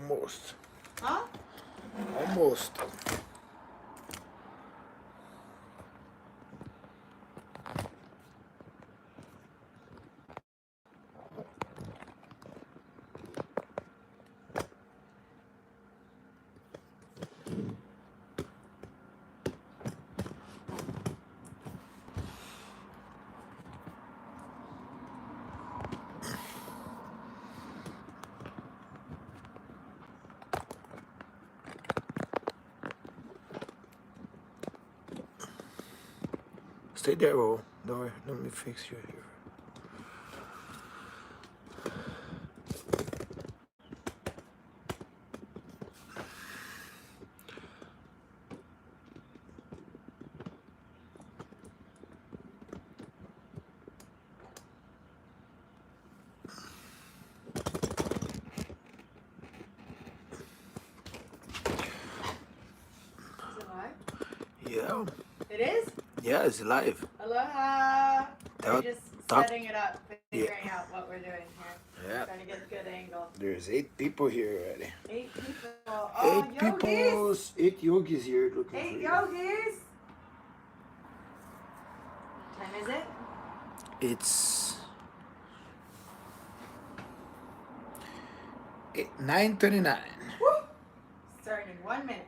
Almost. Huh? Almost. Stay there, Ro. Don't worry. Let me fix you here. Is it live? Yeah. It is? Yeah, it's live. Aloha. We're just talk- setting it up, figuring out what we're doing here. Yeah. Trying to get a good angle. There's 8 people here already. 8 people. Oh, 8 yogis! people. 8 yogis here looking 8 for you. yogis! What time is it? It's 9:29. Woo! Starting in 1 minute.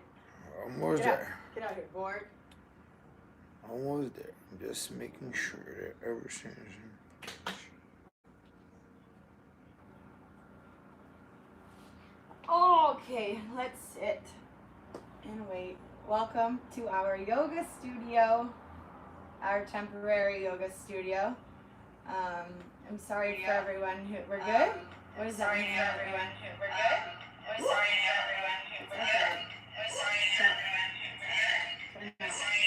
Almost Get out. there. Get out here, Borg. Almost there. I'm just making sure that everything's. Okay, let's sit and wait. Welcome to our yoga studio, our temporary yoga studio. I'm sorry for everyone who we're good. What is that mean? Everyone who we're good. Sorry for everyone who we're good. Sorry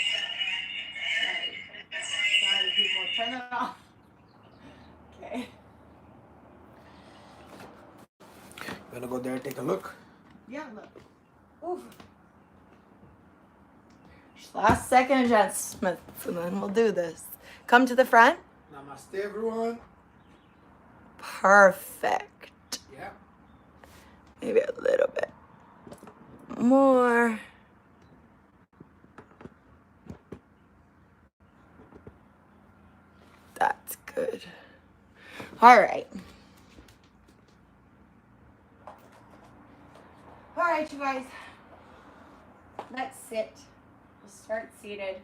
people, turn it off. Okay. You wanna go there and take a look? Yeah, look. Oof. Just last second adjustments, and then we'll do this. Come to the front. Namaste, everyone. Perfect. Yeah. Maybe a little bit more. That's good. All right. All right, you guys. Let's sit. We'll start seated.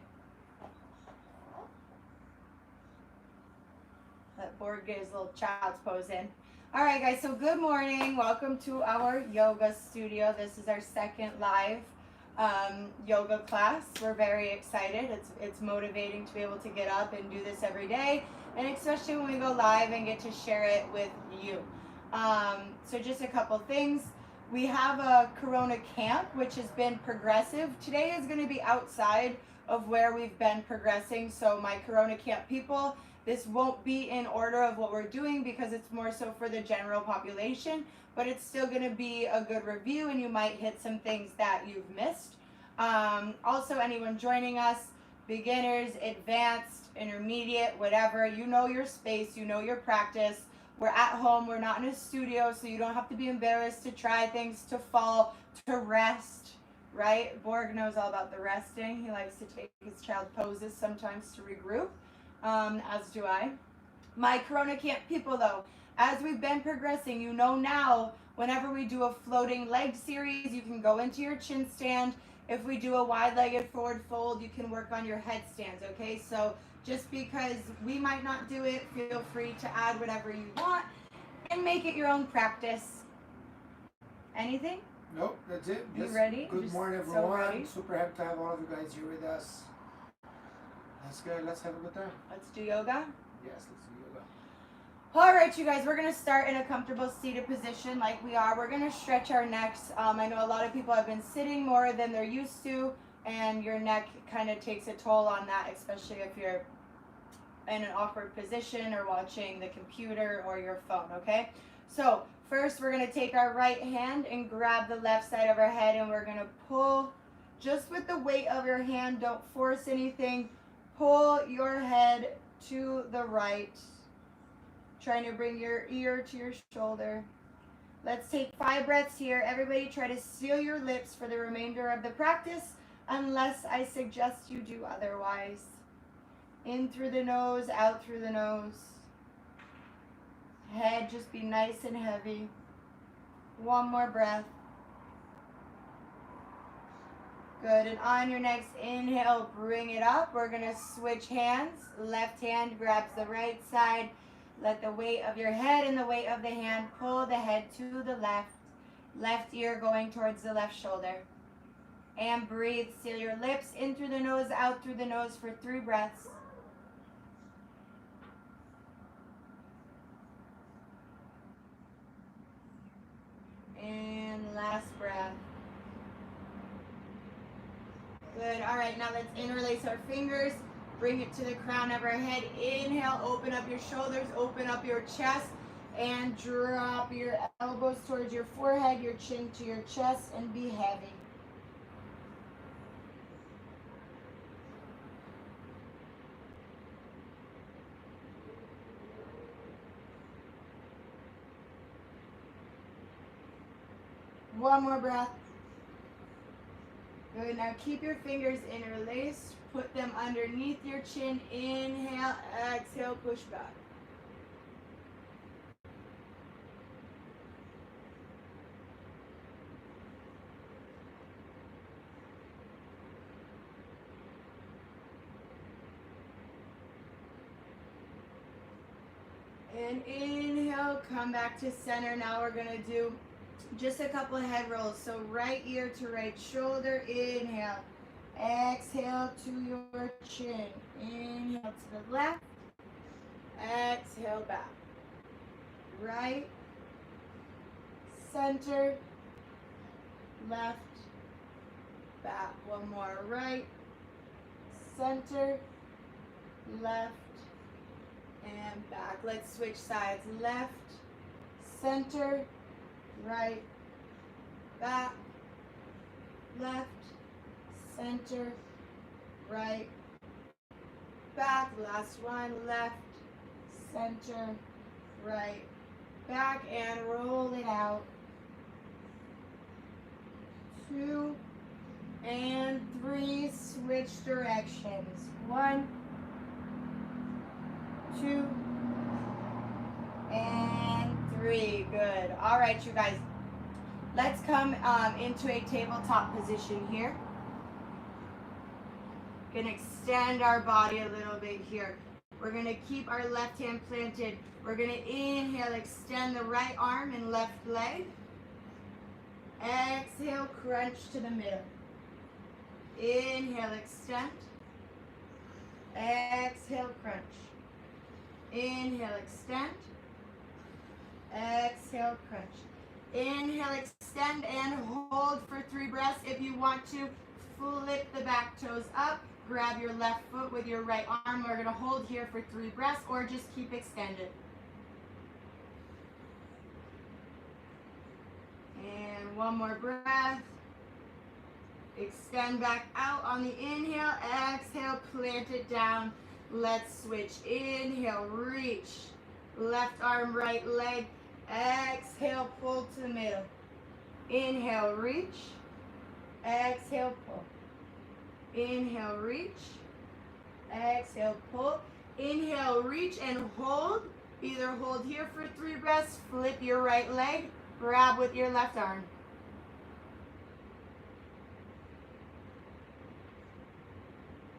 Let Borg get his little child's pose in. All right, guys. So good morning. Welcome to our yoga studio. This is our second live yoga class. We're very excited. It's motivating to be able to get up and do this every day, and especially when we go live and get to share it with you. So just a couple things. We have a Corona camp, which has been progressive. Today is going to be outside of where we've been progressing. So my Corona camp people, this won't be in order of what we're doing because it's more so for the general population, but it's still going to be a good review and you might hit some things that you've missed. Also, anyone joining us, beginners, advanced, intermediate, whatever, you know your space, you know your practice. We're at home, we're not in a studio, so you don't have to be embarrassed to try things, to fall, to rest, right? Borg knows all about the resting. He likes to take his child poses sometimes to regroup, as do I. My Corona camp people though, as we've been progressing, you know now, whenever we do a floating leg series, you can go into your chin stand. If we do a wide-legged forward fold, you can work on your headstands, okay? So just because we might not do it, feel free to add whatever you want and make it your own practice. Anything? Nope, that's it. You ready? Good Just morning, so everyone. ready. Super happy to have all of you guys here with us. Let's go. Let's have a good time. Let's do yoga. Yes, let's do yoga. All right, you guys, we're going to start in a comfortable seated position like we are. We're going to stretch our necks. I know a lot of people have been sitting more than they're used to, and your neck kind of takes a toll on that, especially if you're in an awkward position or watching the computer or your phone, okay? So first we're going to take our right hand and grab the left side of our head, and we're going to pull just with the weight of your hand. Don't force anything. Pull your head to the right, trying to bring your ear to your shoulder. Let's take 5 breaths here. Everybody try to seal your lips for the remainder of the practice unless I suggest you do otherwise. In through the nose, out through the nose. Head just be nice and heavy. One more breath. Good, and on your next inhale, bring it up. We're gonna switch hands. Left hand grabs the right side. Let the weight of your head and the weight of the hand pull the head to the left. Left ear going towards the left shoulder. And breathe, seal your lips, in through the nose, out through the nose for 3 breaths. And last breath. Good. All right, now let's interlace our fingers. Bring it to the crown of our head. Inhale, open up your shoulders, open up your chest, and drop your elbows towards your forehead, your chin to your chest, and be heavy. One more breath. Good, now keep your fingers interlaced. Put them underneath your chin. Inhale, exhale, push back. And inhale, come back to center. Now we're gonna do just a couple of head rolls. So right ear to right shoulder, inhale. Exhale to your chin. Inhale to the left. Exhale back. Right. Center. Left. Back. One more. Right. Center. Left. And back. Let's switch sides. Left. Center. Right. Back. Left. Center, right, back. Last one, left, center, right, back, and roll it out. 2 and 3, switch directions. 1, 2, and 3. Good. All right, you guys. Let's come into a tabletop position here. Gonna extend our body a little bit here. We're gonna keep our left hand planted. We're gonna inhale, extend the right arm and left leg. Exhale, crunch to the middle. Inhale, extend. Exhale, crunch. Inhale, extend. Exhale, crunch. Inhale, extend and hold for 3 breaths. If you want to, flip the back toes up. Grab your left foot with your right arm. We're going to hold here for 3 breaths or just keep extended. And one more breath. Extend back out on the inhale. Exhale, plant it down. Let's switch. Inhale, reach. Left arm, right leg. Exhale, pull to the middle. Inhale, reach. Exhale, pull. Inhale, reach. Exhale, pull. Inhale, reach and hold. Either hold here for 3 breaths, flip your right leg, grab with your left arm.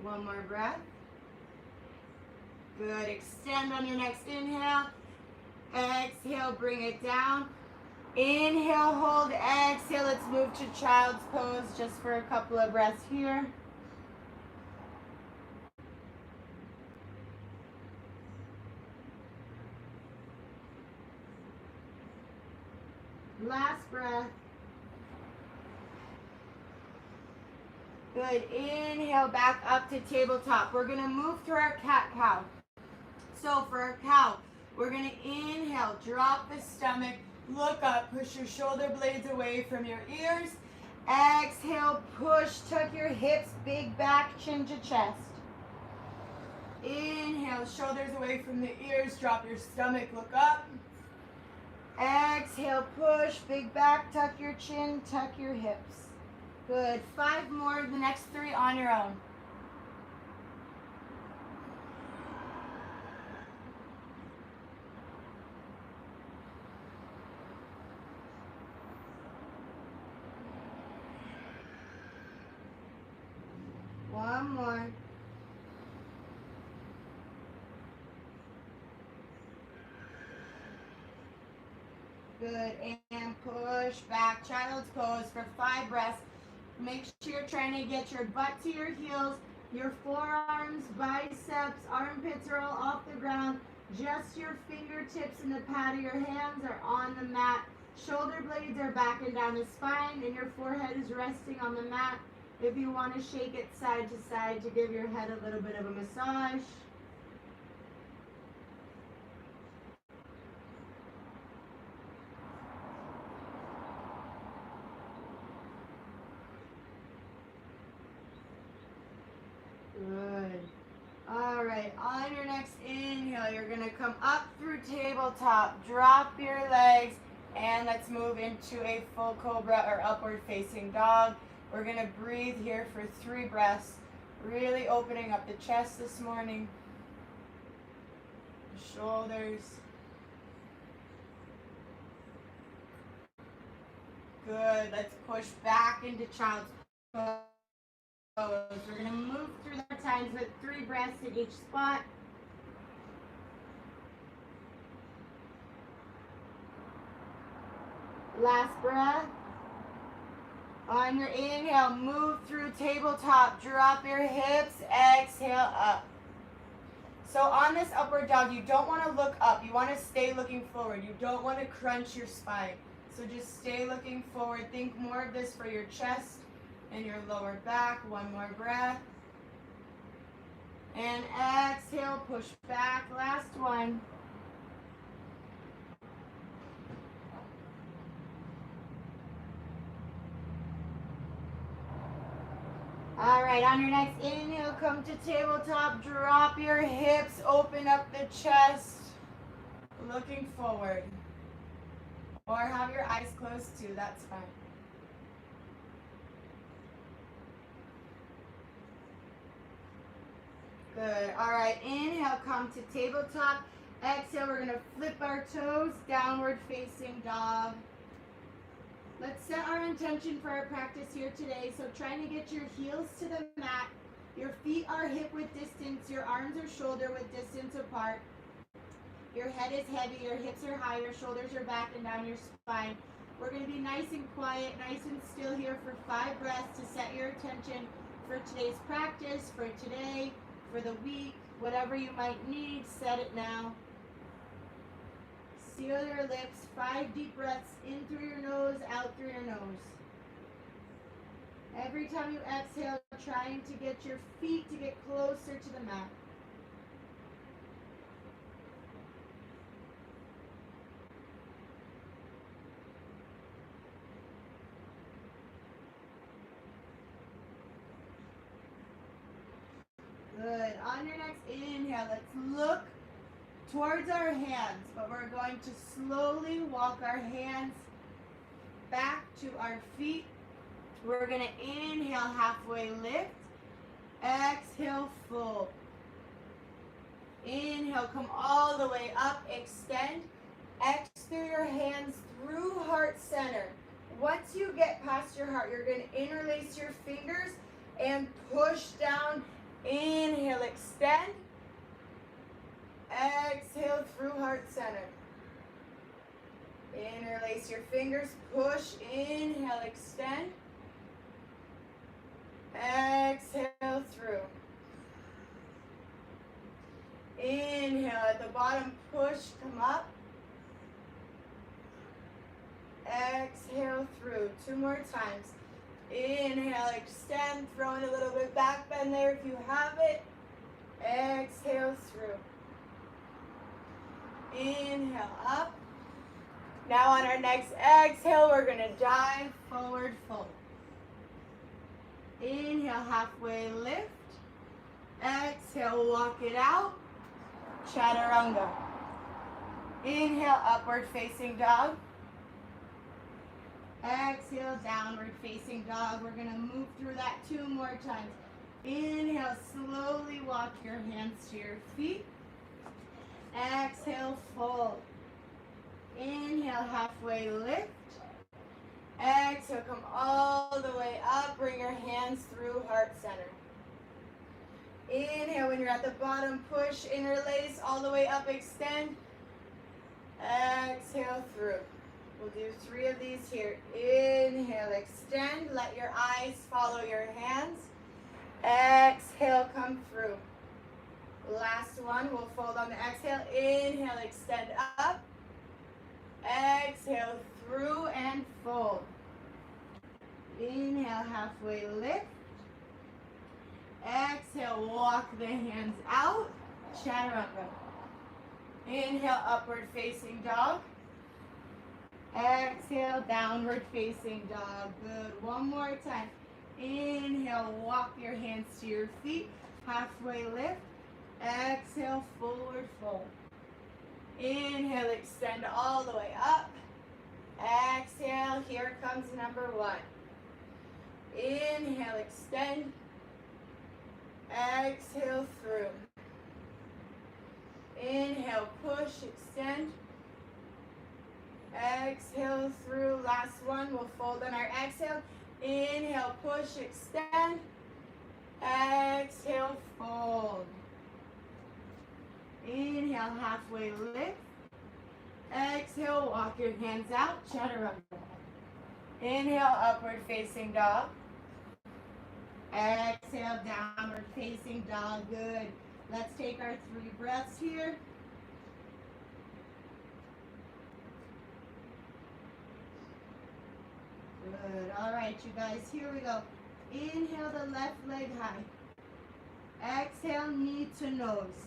One more breath. Good. Extend on your next inhale. Exhale, bring it down. Inhale, hold, exhale. Let's move to child's pose just for a couple of breaths here. Last breath. Good. Inhale, back up to tabletop. We're going to move to our cat-cow. So for our cow, we're going to inhale, drop the stomach, look up, push your shoulder blades away from your ears. Exhale, push, tuck your hips, big back, chin to chest. Inhale, shoulders away from the ears, drop your stomach, look up. Exhale, push, big back, tuck your chin, tuck your hips. Good. 5 more, the next 3 on your own. One more. Good, and push back, child's pose for 5 breaths. Make sure you're trying to get your butt to your heels, your forearms, biceps, armpits are all off the ground. Just your fingertips and the pad of your hands are on the mat. Shoulder blades are back and down the spine, and your forehead is resting on the mat. If you want to shake it side to side to give your head a little bit of a massage. Good. All right, on your next inhale, you're gonna come up through tabletop, drop your legs, and let's move into a full cobra or upward facing dog. We're gonna breathe here for 3 breaths, really opening up the chest this morning, the shoulders. Good, let's push back into child's pose. We're going to move through the times with 3 breaths in each spot. Last breath. On your inhale, move through tabletop, drop your hips, exhale up. So on this upward dog, you don't want to look up. You want to stay looking forward. You don't want to crunch your spine. So just stay looking forward. Think more of this for your chest and your lower back. 1 more breath. And exhale, push back. Last one. All right, on your next inhale, come to tabletop. Drop your hips, open up the chest, looking forward. Or have your eyes closed too, that's fine. Good. All right, inhale, come to tabletop. Exhale, we're going to flip our toes, downward facing dog. Let's set our intention for our practice here today. So trying to get your heels to the mat. Your feet are hip width distance. Your arms are shoulder width distance apart. Your head is heavy. Your hips are high. Your shoulders are back and down your spine. We're going to be nice and quiet, nice and still here for 5 breaths to set your attention for today's practice, for today, for the week, whatever you might need, set it now. Seal your lips, 5 deep breaths in through your nose, out through your nose. Every time you exhale, trying to get your feet to get closer to the mat. Good. On your next inhale, let's look towards our hands, but we're going to slowly walk our hands back to our feet. We're going to inhale, halfway lift. Exhale, fold. Inhale, come all the way up, extend. X through your hands through heart center. Once you get past your heart, you're going to interlace your fingers and push down. Inhale, extend. Exhale through heart center. Interlace your fingers, push, inhale, extend. Exhale through. Inhale at the bottom, push, come up. Exhale through. 2 more times. Inhale, extend, throw in a little bit back bend there if you have it. Exhale through. Inhale up. Now on our next exhale, we're going to dive forward fold. Inhale, halfway lift. Exhale, walk it out. Chaturanga. Inhale, upward facing dog. Exhale, downward facing dog. We're going to move through that 2 more times. Inhale, slowly walk your hands to your feet. Exhale, fold. Inhale, halfway lift. Exhale, come all the way up. Bring your hands through heart center. Inhale, when you're at the bottom, push, interlace, all the way up, extend. Exhale through. We'll do 3 of these here. Inhale, extend. Let your eyes follow your hands. Exhale, come through. Last one, we'll fold on the exhale. Inhale, extend up. Exhale, through and fold. Inhale, halfway lift. Exhale, walk the hands out. Chaturanga. Inhale, upward facing dog. Exhale, downward facing dog. Good. One more time. Inhale, walk your hands to your feet. Halfway lift. Exhale, forward fold. Inhale, extend all the way up. Exhale, here comes number 1. Inhale, extend. Exhale, through. Inhale, push, extend. Exhale, through. Last one, we'll fold on our exhale. Inhale, push, extend. Exhale, fold. Inhale, halfway lift. Exhale, walk your hands out, chaturanga. Inhale, upward facing dog. Exhale, downward facing dog. Good. Let's take our 3 breaths here. Good. All right, you guys, here we go. Inhale the left leg high. Exhale, knee to nose.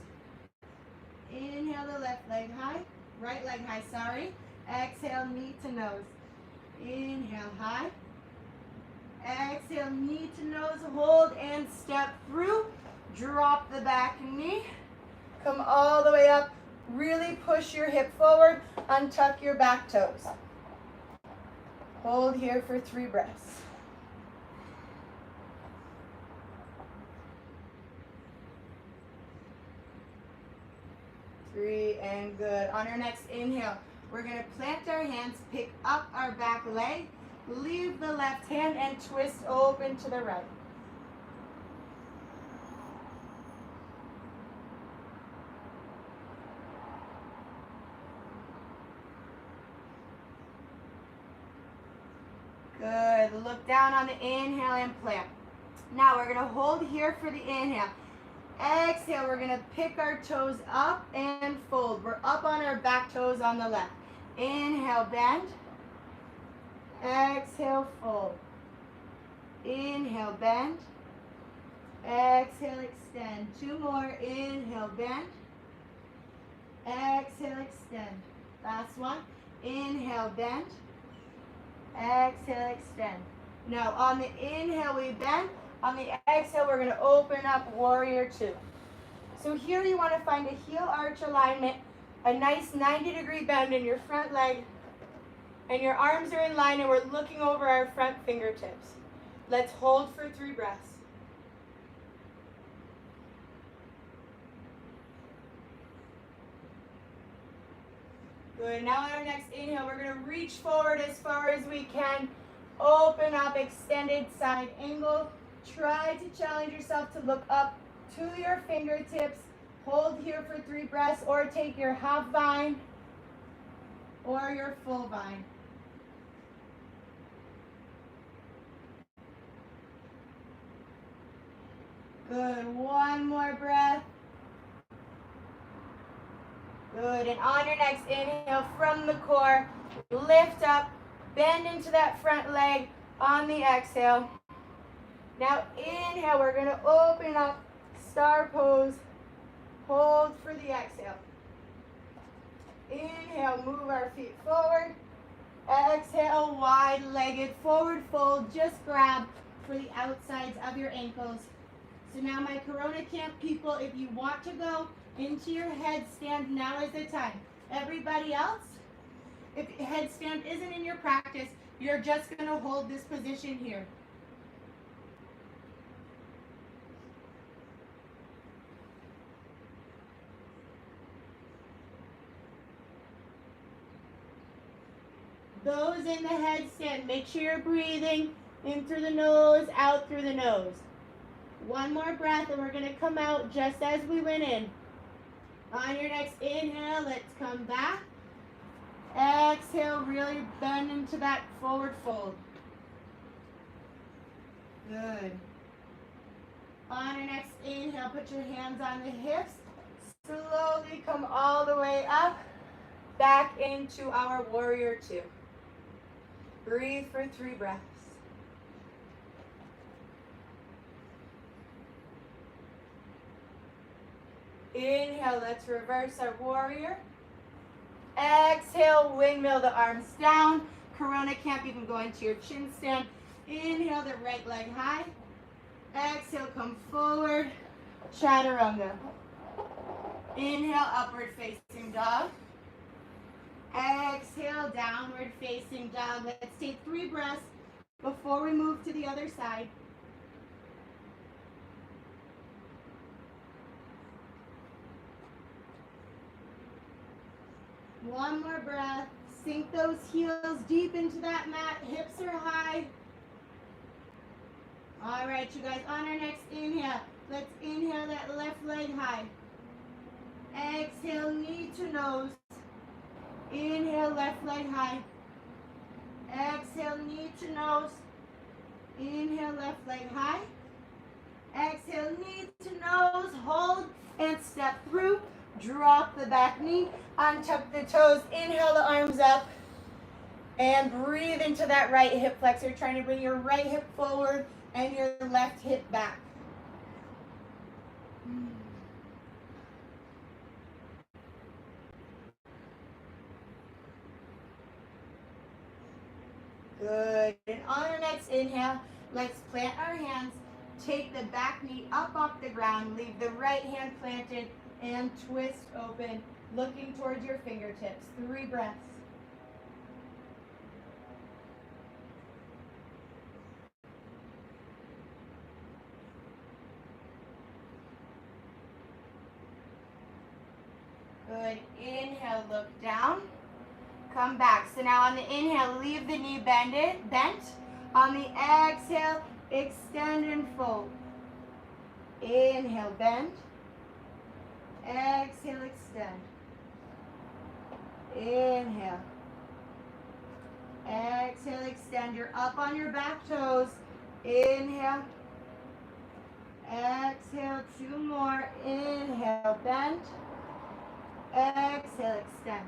Inhale the left leg high. Right leg high, sorry. Exhale, knee to nose. Inhale, high. Exhale, knee to nose. Hold and step through. Drop the back knee. Come all the way up. Really push your hip forward. Untuck your back toes. Hold here for 3 breaths. And good. On our next inhale, we're going to plant our hands, pick up our back leg, leave the left hand, and twist open to the right. Good. Look down on the inhale and plant. Now we're going to hold here for the inhale. Exhale, we're going to pick our toes up and fold. We're up on our back toes on the left. Inhale, bend. Exhale, fold. Inhale, bend. Exhale, extend. 2 more. Inhale, bend. Exhale, extend. Last one. Inhale, bend. Exhale, extend. Now, on the inhale, we bend. On the exhale, we're going to open up warrior 2. So here you want to find a heel arch alignment, a nice 90-degree bend in your front leg, and your arms are in line and we're looking over our front fingertips. Let's hold for 3 breaths. Good. Now on our next inhale, we're going to reach forward as far as we can. Open up, extended side angle. Try to challenge yourself to look up to your fingertips. Hold here for 3 breaths, or take your half vine or your full vine. Good. 1 more breath. Good. And on your next inhale, from the core, lift up, bend into that front leg on the exhale. Now inhale, we're going to open up, star pose, hold for the exhale. Inhale, move our feet forward. Exhale, wide-legged forward fold, just grab for the outsides of your ankles. So now my Corona Camp people, if you want to go into your headstand, now is the time. Everybody else, if headstand isn't in your practice, you're just going to hold this position here. Those in the headstand, make sure you're breathing in through the nose, out through the nose. One more breath and we're going to come out just as we went in. On your next inhale, let's come back. Exhale, really bend into that forward fold. Good. On your next inhale, put your hands on the hips. Slowly come all the way up, back into our warrior two. Breathe for 3 breaths. Inhale, let's reverse our warrior. Exhale, windmill the arms down. Corona camp, you can go into your chin stand. Inhale, the right leg high. Exhale, come forward. Chaturanga. Inhale, upward facing dog. Exhale, downward facing dog. Let's take 3 breaths before we move to the other side. One more breath. Sink those heels deep into that mat. Hips are high. All right, you guys, on our next inhale, let's inhale that left leg high. Exhale, knee to nose. Inhale, left leg high. Exhale, knee to nose. Inhale, left leg high. Exhale, knee to nose. Hold and step through. Drop the back knee. Untuck the toes. Inhale the arms up. And breathe into that right hip flexor. Trying to bring your right hip forward and your left hip back. Good. And on our next inhale, let's plant our hands. Take the back knee up off the ground. Leave the right hand planted and twist open, looking towards your fingertips. 3 breaths. Good. Inhale, look down. Come back. So now on the inhale, leave the knee bent. On the exhale, extend and fold. Inhale, bend. Exhale, extend. Inhale. Exhale, extend. You're up on your back toes. Inhale. Exhale, 2 more. Inhale, bend. Exhale, extend.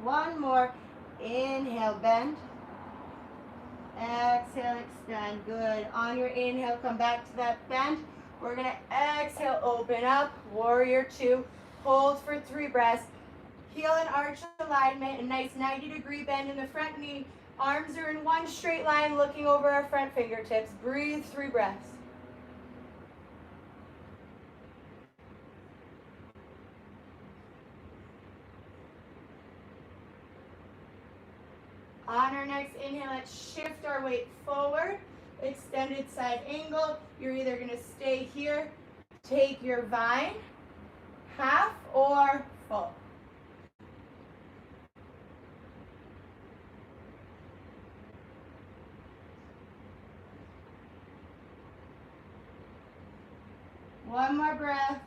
1 more. Inhale, bend. Exhale, extend. Good. On your inhale, come back to that bend. We're going to exhale, open up. Warrior 2. Hold for 3 breaths. Heel and arch alignment. A nice 90-degree bend in the front knee. Arms are in one straight line, looking over our front fingertips. Breathe 3 breaths. On our next inhale, let's shift our weight forward. Extended side angle. You're either going to stay here, take your vine, half or full. One more breath.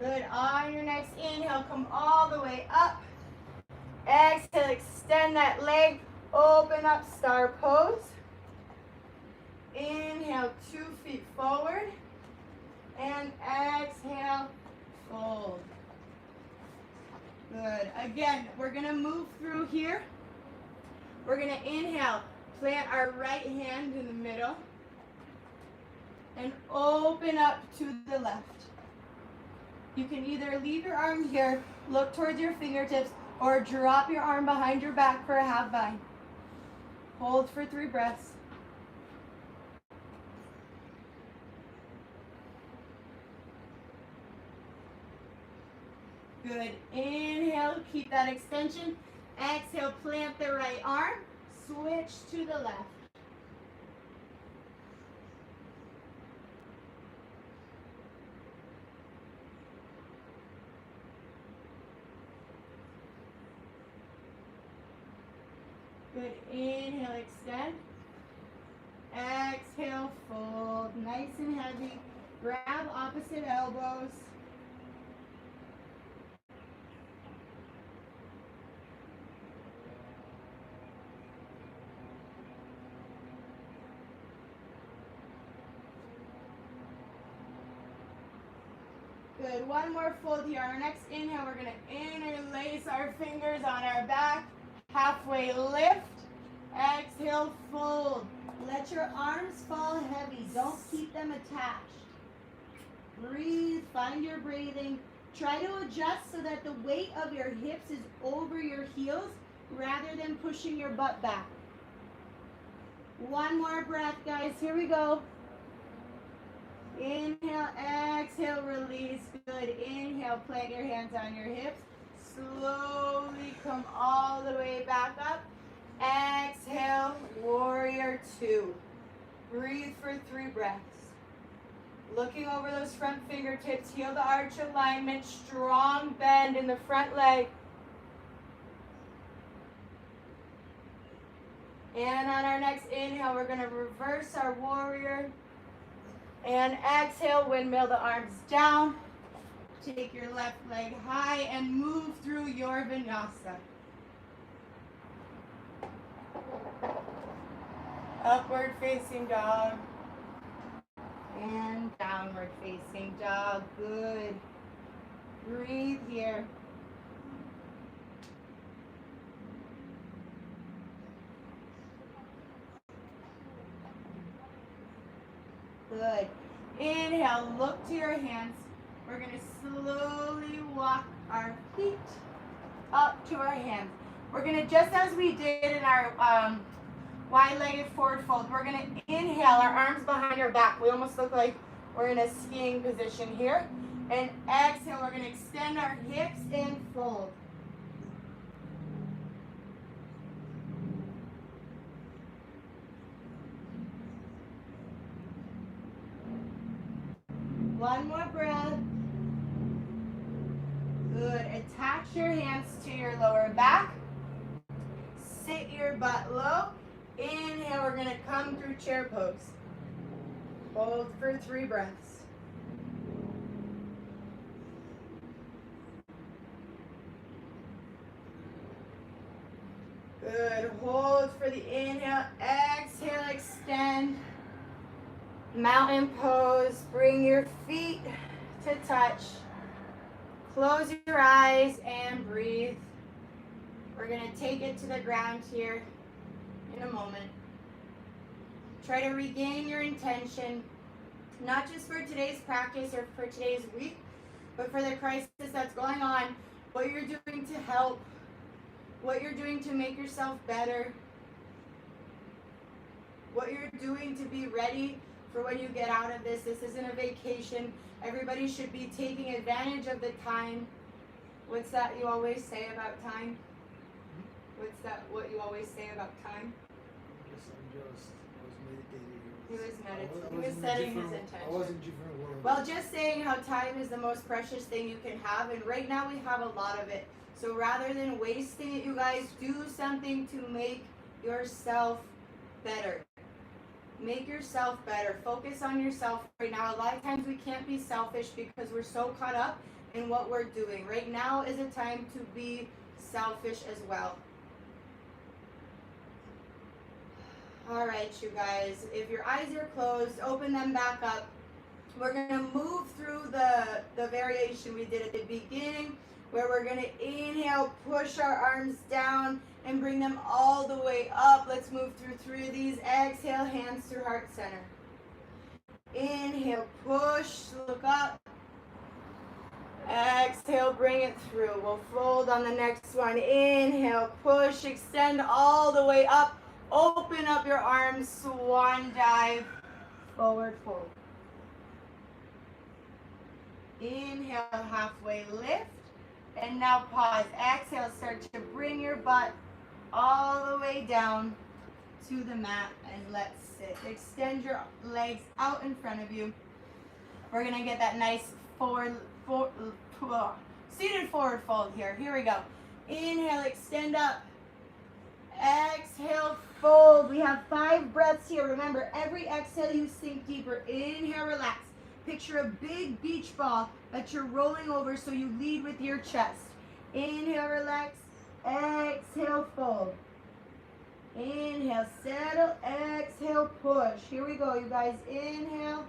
Good. On your next inhale, come all the way up. Exhale, extend that leg, open up, star pose. Inhale, 2 feet forward. And exhale, fold. Good. Again, we're going to move through here. We're going to inhale, plant our right hand in the middle. And open up to the left. You can either leave your arm here, look towards your fingertips, or drop your arm behind your back for a half vine. Hold for 3 breaths. Good. Inhale, keep that extension. Exhale, plant the right arm. Switch to the left. Good. Inhale, extend. Exhale, fold. Nice and heavy. Grab opposite elbows. Good. One more fold here. Our next inhale, we're going to interlace our fingers on our back. Halfway lift. Exhale, fold. Let your arms fall heavy. Don't keep them attached. Breathe. Find your breathing. Try to adjust so that the weight of your hips is over your heels rather than pushing your butt back. One more breath, guys. Here we go. Inhale, exhale, release. Good. Inhale, plant your hands on your hips. Slowly come all the way back up. Exhale, warrior two. Breathe for 3 breaths. Looking over those front fingertips, heel to arch alignment, strong bend in the front leg. And on our next inhale, we're going to reverse our warrior. And exhale, windmill the arms down. Take your left leg high and move through your vinyasa. Upward facing dog. And downward facing dog. Good. Breathe here. Good. Inhale, look to your hands. We're going to slowly walk our feet up to our hands. We're going to, just as we did in our wide-legged forward fold, we're going to inhale, our arms behind our back. We almost look like we're in a skiing position here. And exhale, we're going to extend our hips and fold. One more breath. Good. Attach your hands to your lower back. Sit your butt low. Inhale, we're going to come through chair pose. Hold for 3 breaths. Good. Hold for the inhale. Exhale, extend. Mountain pose. Bring your feet to touch. Close your eyes and breathe. We're going to take it to the ground here in a moment. Try to regain your intention, not just for today's practice or for today's week, but for the crisis that's going on, what you're doing to help, what you're doing to make yourself better, what you're doing to be ready for when you get out of this. This isn't a vacation. Everybody should be taking advantage of the time. What's that you always say about time? What's that what you always say about time? I was meditating. He was meditating. He was setting his intention. I was in different world. Well, just saying how time is the most precious thing you can have, and right now we have a lot of it. So rather than wasting it, you guys, do something to make yourself better. Make yourself better. Focus on yourself right now. A lot of times we can't be selfish because we're so caught up in what we're doing. Right now is a time to be selfish as well. All right, you guys, if your eyes are closed, open them back up. We're going to move through the variation we did at the beginning, where we're going to inhale, push our arms down, and bring them all the way up. Let's move through 3 of these. Exhale, hands through heart center. Inhale, push, look up. Exhale, bring it through. We'll fold on the next one. Inhale, push, extend all the way up. Open up your arms, swan dive, forward fold. Inhale, halfway lift. And now pause. Exhale, start to bring your butt all the way down to the mat and let's sit. Extend your legs out in front of you. We're gonna get that nice seated forward fold here. Here we go. Inhale, extend up. Exhale, fold. We have 5 breaths here. Remember, every exhale you sink deeper. Inhale, relax. Picture a big beach ball that you're rolling over so you lead with your chest. Inhale, relax. Exhale, fold. Inhale, settle. Exhale, push. Here we go, you guys. Inhale.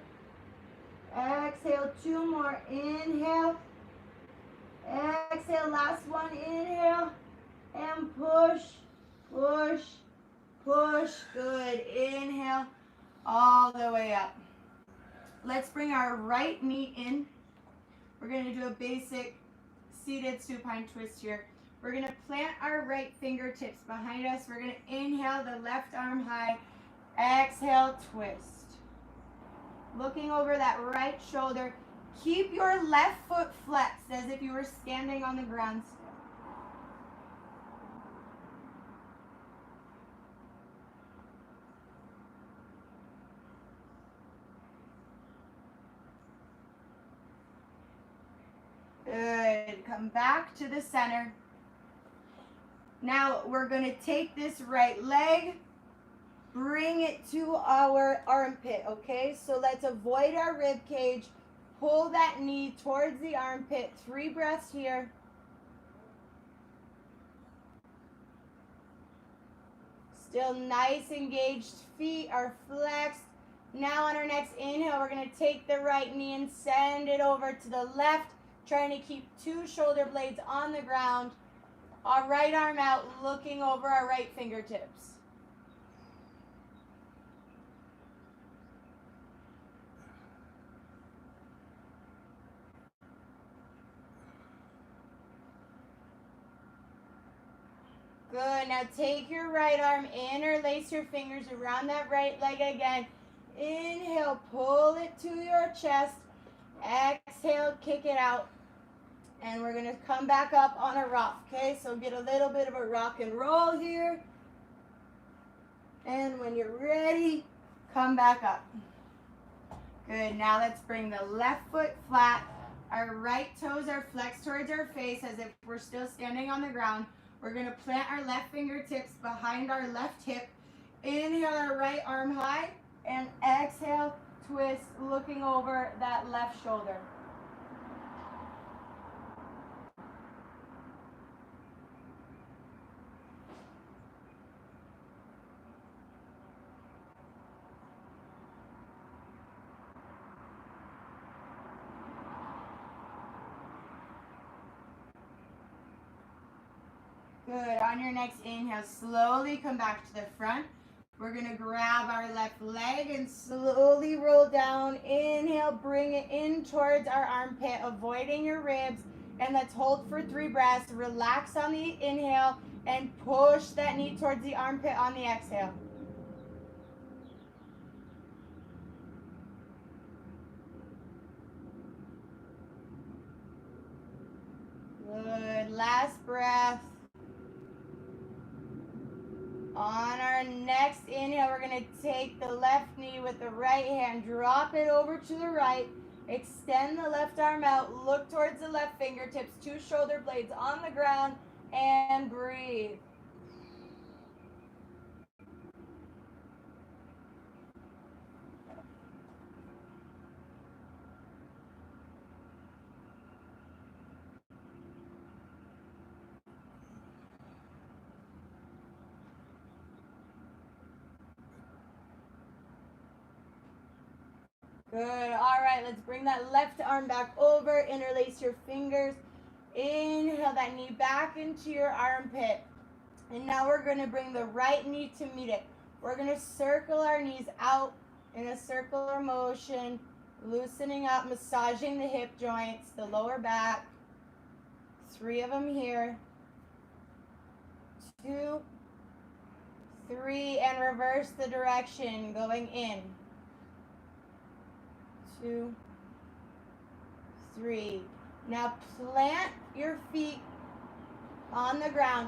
Exhale, 2 more. Inhale. Exhale, last one. Inhale. And push, push, push. Good. Inhale all the way up. Let's bring our right knee in. We're going to do a basic seated supine twist here. We're going to plant our right fingertips behind us. We're going to inhale the left arm high. Exhale, twist. Looking over that right shoulder. Keep your left foot flexed as if you were standing on the ground still. Good. Come back to the center. Now we're going to take this right leg, bring it to our armpit, okay? So let's avoid our rib cage. Pull that knee towards the armpit. 3 breaths here. Still nice engaged feet are flexed. Now on our next inhale, we're going to take the right knee and send it over to the left, trying to keep 2 shoulder blades on the ground. Our right arm out, looking over our right fingertips. Good. Now take your right arm, interlace your fingers around that right leg again. Inhale, pull it to your chest. Exhale, kick it out. And we're going to come back up on a rock, okay? So get a little bit of a rock and roll here. And when you're ready, come back up. Good. Now let's bring the left foot flat. Our right toes are flexed towards our face as if we're still standing on the ground. We're going to plant our left fingertips behind our left hip. Inhale our right arm high. And exhale, twist, looking over that left shoulder. Good. On your next inhale, slowly come back to the front. We're going to grab our left leg and slowly roll down. Inhale, bring it in towards our armpit, avoiding your ribs. And let's hold for 3 breaths. Relax on the inhale and push that knee towards the armpit on the exhale. Good. Last breath. On our next inhale, we're going to take the left knee with the right hand, drop it over to the right, extend the left arm out, look towards the left fingertips, 2 shoulder blades on the ground, and breathe. Good. All right, let's bring that left arm back over, interlace your fingers. Inhale that knee back into your armpit. And now we're going to bring the right knee to meet it. We're going to circle our knees out in a circular motion, loosening up, massaging the hip joints, the lower back. 3 of them here. 2, 3, and reverse the direction, going in. 2, 3. Now plant your feet on the ground.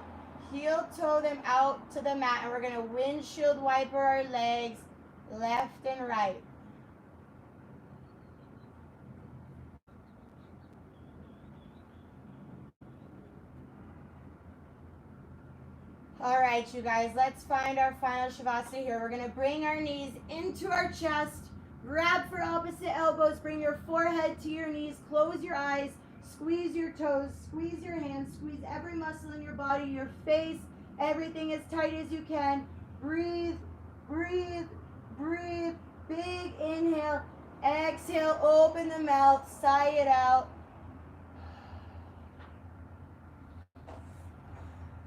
Heel toe them out to the mat, and we're going to windshield wiper our legs left and right. All right, you guys, let's find our final Shavasana here. We're going to bring our knees into our chest. Grab for opposite elbows. Bring your forehead to your knees. Close your eyes. Squeeze your toes. Squeeze your hands. Squeeze every muscle in your body, your face, everything as tight as you can. Breathe, breathe, breathe. Big inhale. Exhale, open the mouth. Sigh it out.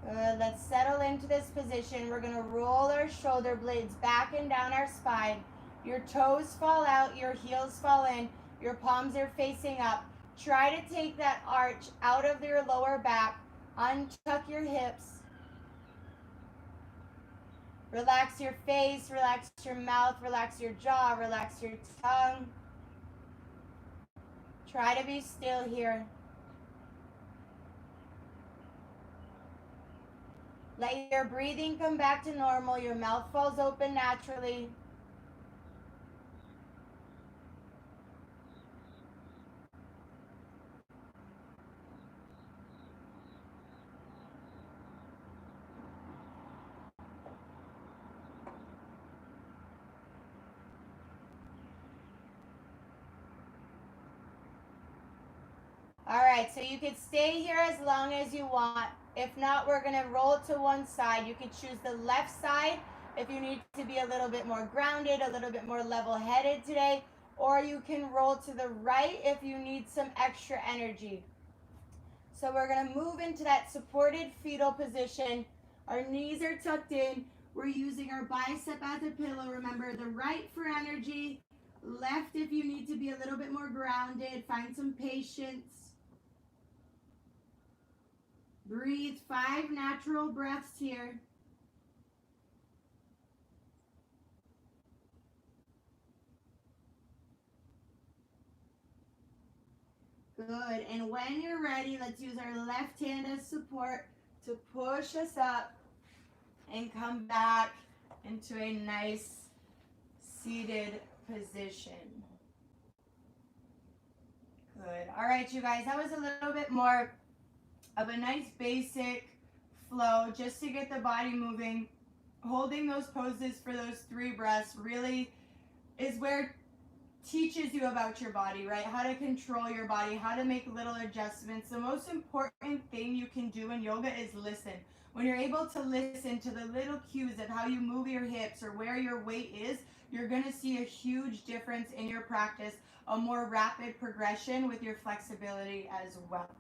Good. Let's settle into this position. We're going to roll our shoulder blades back and down our spine. Your toes fall out, your heels fall in, your palms are facing up. Try to take that arch out of your lower back. Untuck your hips. Relax your face, relax your mouth, relax your jaw, relax your tongue. Try to be still here. Let your breathing come back to normal. Your mouth falls open naturally. All right, so you can stay here as long as you want. If not, we're going to roll to one side. You can choose the left side if you need to be a little bit more grounded, a little bit more level-headed today, or you can roll to the right if you need some extra energy. So we're going to move into that supported fetal position. Our knees are tucked in. We're using our bicep as a pillow. Remember, the right for energy, left if you need to be a little bit more grounded. Find some patience. Breathe 5 natural breaths here. Good. And when you're ready, let's use our left hand as support to push us up and come back into a nice seated position. Good. All right, you guys, that was a little bit more of a nice basic flow just to get the body moving. Holding those poses for those 3 breaths really is where it teaches you about your body, right? How to control your body, how to make little adjustments. The most important thing you can do in yoga is listen. When you're able to listen to the little cues of how you move your hips or where your weight is, you're going to see a huge difference in your practice, a more rapid progression with your flexibility as well.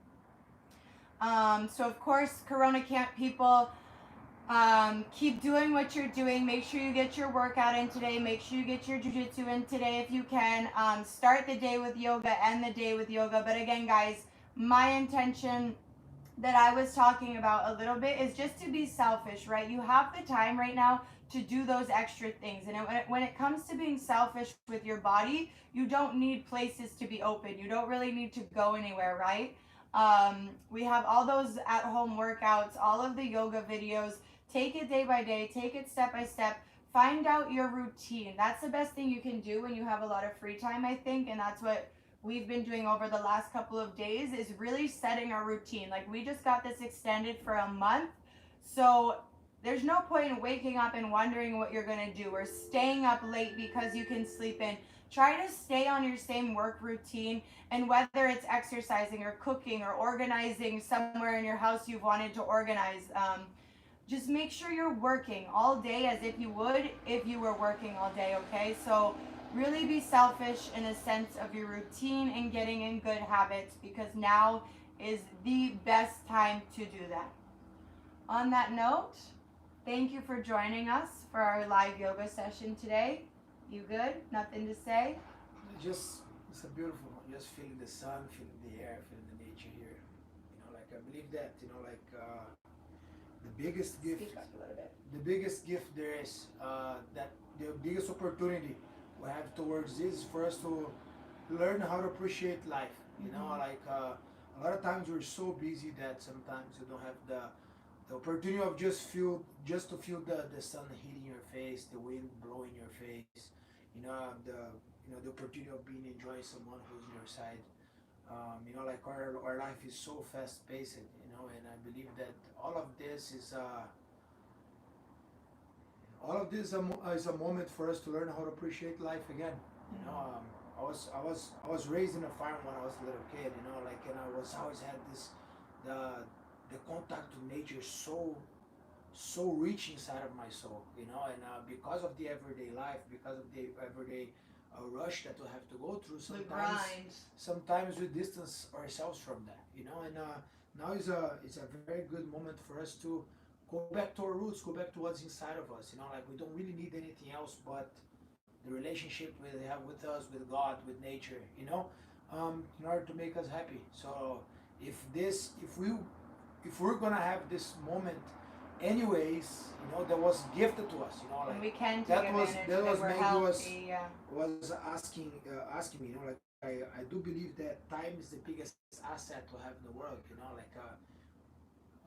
So of course, Corona Camp people, keep doing what you're doing. Make sure you get your workout in today. Make sure you get your jiu-jitsu in today if you can. Start the day with yoga, end the day with yoga. But again, guys, my intention that I was talking about a little bit is just to be selfish, right? You have the time right now to do those extra things. And when it comes to being selfish with your body, you don't need places to be open. You don't really need to go anywhere, right? We have all those at-home workouts, all of the yoga videos. Take it day by day. Take it step by step. Find out your routine. That's the best thing you can do when you have a lot of free time, I think. And that's what we've been doing over the last couple of days, is really setting our routine. Like, we just got this extended for a month. So there's no point in waking up and wondering what you're going to do, or staying up late because you can sleep in. Try to stay on your same work routine, and whether it's exercising or cooking or organizing somewhere in your house you've wanted to organize, just make sure you're working all day as if you would if you were working all day, okay? So really be selfish in a sense of your routine and getting in good habits, because now is the best time to do that. On that note, thank you for joining us for our live yoga session today. You good? Nothing to say? Just, it's a beautiful, just feeling the sun, feeling the air, feeling the nature here. Like, I believe that, the biggest gift, Speak up a little bit. the biggest gift there is, that the biggest opportunity we have towards this is for us to learn how to appreciate life. A lot of times we're so busy that sometimes you don't have the opportunity of just to feel the sun hitting your face, the wind blowing your face, the opportunity of being enjoying someone who's on your side. Like our life is so fast paced, and I believe that all of this is a moment for us to learn how to appreciate life again. I was raised in a farm when I was a little kid, and I was always had this the contact to nature so rich inside of my soul, and because of the everyday life, because of the everyday rush that we have to go through, sometimes we distance ourselves from that, and now is a very good moment for us to go back to our roots, go back to what's inside of us, like we don't really need anything else but the relationship we have with us, with God, with nature, in order to make us happy. So if we're gonna have this moment anyways, that was gifted to us, And we can take that was advantage that of it. was We're maybe healthy, yeah. was asking me, like I do believe that time is the biggest asset to have in the world,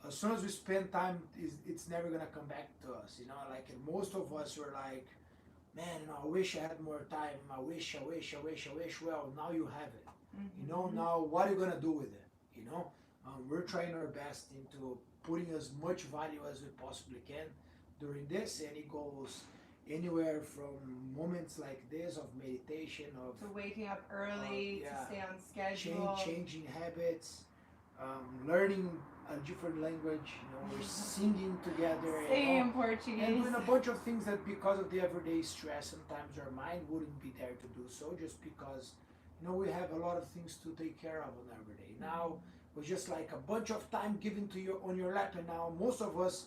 as soon as we spend time, it's never gonna come back to us, like, and most of us were like, man, I wish I had more time, I wish. Well, now you have it. Now what are you gonna do with it? We're trying our best into putting as much value as we possibly can during this, and it goes anywhere from moments like this of meditation, of To waking up early, to stay on schedule. changing habits, learning a different language, we're singing together, Singing Portuguese. and doing a bunch of things that because of the everyday stress, sometimes our mind wouldn't be there to do so, just because we have a lot of things to take care of on every day. Now it was just like a bunch of time given to you on your lap, and now most of us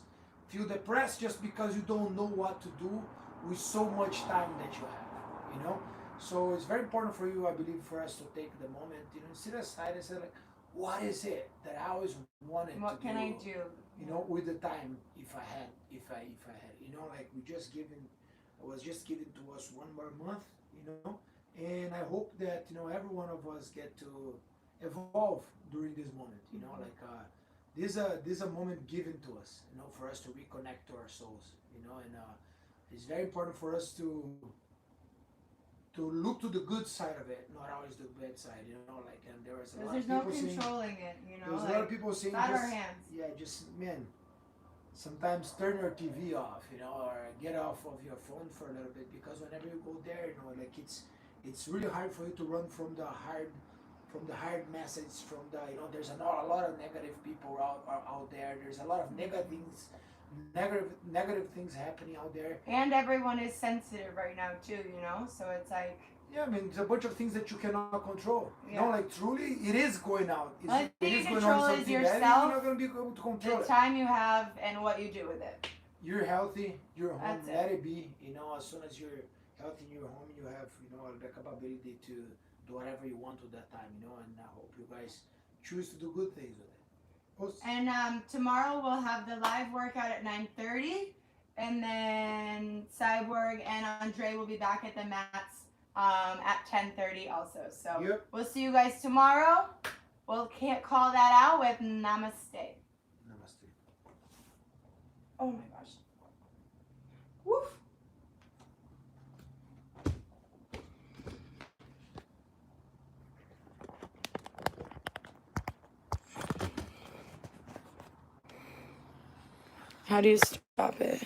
feel depressed just because you don't know what to do with so much time that you have. So it's very important for you, I believe, for us to take the moment, sit aside and say, like, what is it that I always wanted to do? What can I do? With the time, if I had, like it was just given to us one more month, and I hope that, every one of us get to evolve during this moment, like, this is a moment given to us, for us to reconnect to our souls, and it's very important for us to look to the good side of it, not always the bad side, like, and there was a lot of There's people no saying, controlling it, there's a lot of people saying, it's out of our hands. just, man, sometimes turn your TV off, or get off of your phone for a little bit, because whenever you go there, like, it's really hard for you to run from the hard message, from the, there's a lot of negative people out there. There's a lot of negative things happening out there. And everyone is sensitive right now too, so it's like, yeah, I mean, there's a bunch of things that you cannot control. Yeah. Like, truly, it is going out. Only thing you going control on is something yourself, bad, you're not going to be able to control the it. time you have, and what you do with it. You're healthy, you're home, That's let it be. As soon as you're healthy in your home, you have, the capability to do whatever you want with that time, and I hope you guys choose to do good things with it. And tomorrow we'll have the live workout at 9:30, and then Cyborg and Andre will be back at the mats at 10:30 also. So We'll see you guys tomorrow. We'll can't call that out with namaste. Namaste. Oh my gosh. Woof. How do you stop it?